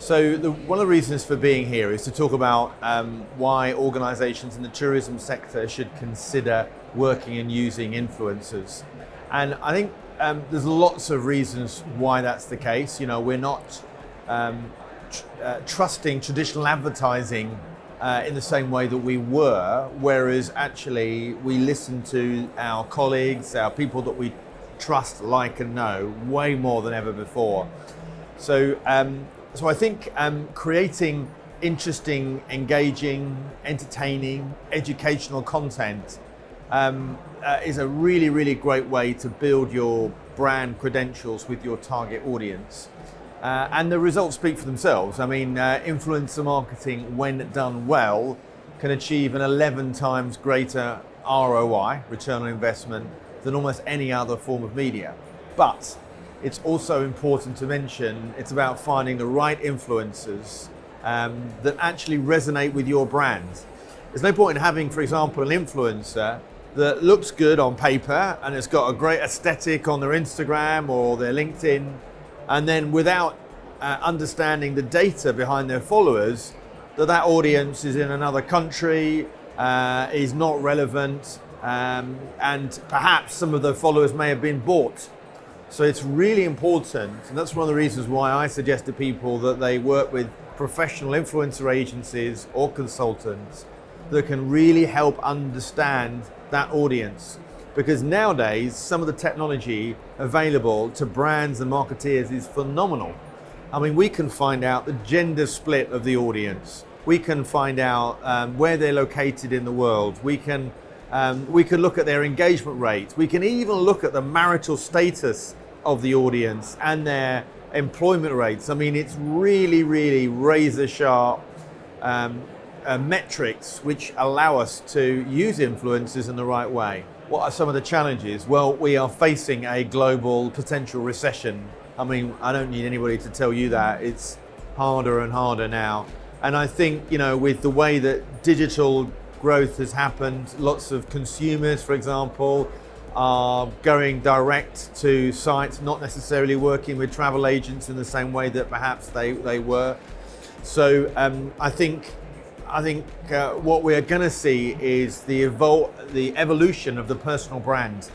So one of the reasons for being here is to talk about why organisations in the tourism sector should consider working and using influencers. And I think there's lots of reasons why that's the case. You know, we're not trusting traditional advertising in the same way that we were, whereas actually we listen to our colleagues, our people that we trust, like and know way more than ever before. So I think creating interesting, engaging, entertaining, educational content is a really, really great way to build your brand credentials with your target audience. And the results speak for themselves. I mean, influencer marketing, when done well, can achieve an 11 times greater ROI, return on investment, than almost any other form of media. But it's also important to mention it's about finding the right influencers that actually resonate with your brand. There's no point in having, for example, an influencer that looks good on paper and has got a great aesthetic on their Instagram or their LinkedIn, and then without understanding the data behind their followers, that audience is in another country, is not relevant, and perhaps some of the followers may have been bought. So it's really important, and that's one of the reasons why I suggest to people that they work with professional influencer agencies or consultants that can really help understand that audience. Because nowadays, some of the technology available to brands and marketeers is phenomenal. I mean, we can find out the gender split of the audience. We can find out where they're located in the world. We can look at their engagement rate. We can even look at the marital status of the audience and their employment rates. I mean, it's really, really razor sharp metrics which allow us to use influencers in the right way. What are some of the challenges? Well, we are facing a global potential recession. I mean, I don't need anybody to tell you that. It's harder and harder now. And I think, you know, with the way that digital growth has happened, lots of consumers, for example, are going direct to sites, not necessarily working with travel agents in the same way that perhaps they were. So I think what we're going to see is the evolution of the personal brand.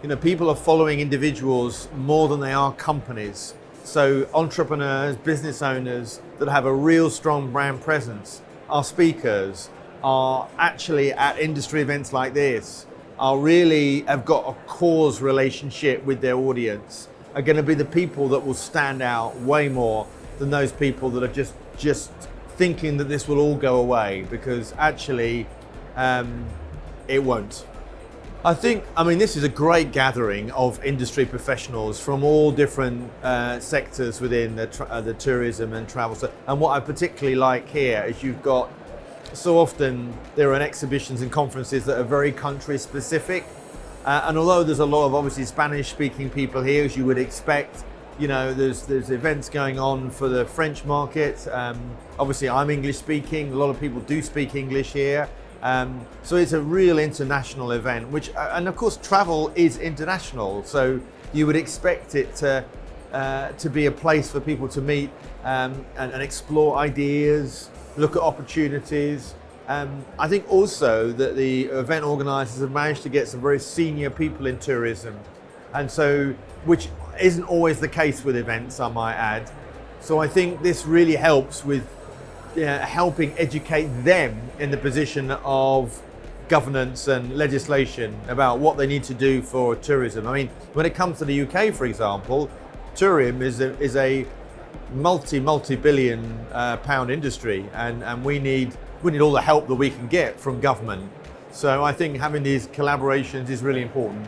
You know, people are following individuals more than they are companies. So entrepreneurs, business owners that have a real strong brand presence, our speakers, are actually at industry events like this, have got a cause relationship with their audience, are going to be the people that will stand out way more than those people that are just thinking that this will all go away, because actually it won't. I mean, this is a great gathering of industry professionals from all different sectors within the tourism and travel. And what I particularly like here is you've got, so often there are exhibitions and conferences that are very country specific. And although there's a lot of obviously Spanish speaking people here, as you would expect, you know, there's events going on for the French market. Obviously I'm English speaking, a lot of people do speak English here. So it's a real international event, and of course travel is international. So you would expect it to be a place for people to meet and explore ideas, look at opportunities. I think also that the event organisers have managed to get some very senior people in tourism, and so which isn't always the case with events, I might add. So I think this really helps with helping educate them in the position of governance and legislation about what they need to do for tourism. I mean, when it comes to the UK, for example, tourism is a multi-billion pound industry, and we need all the help that we can get from government. So I think having these collaborations is really important.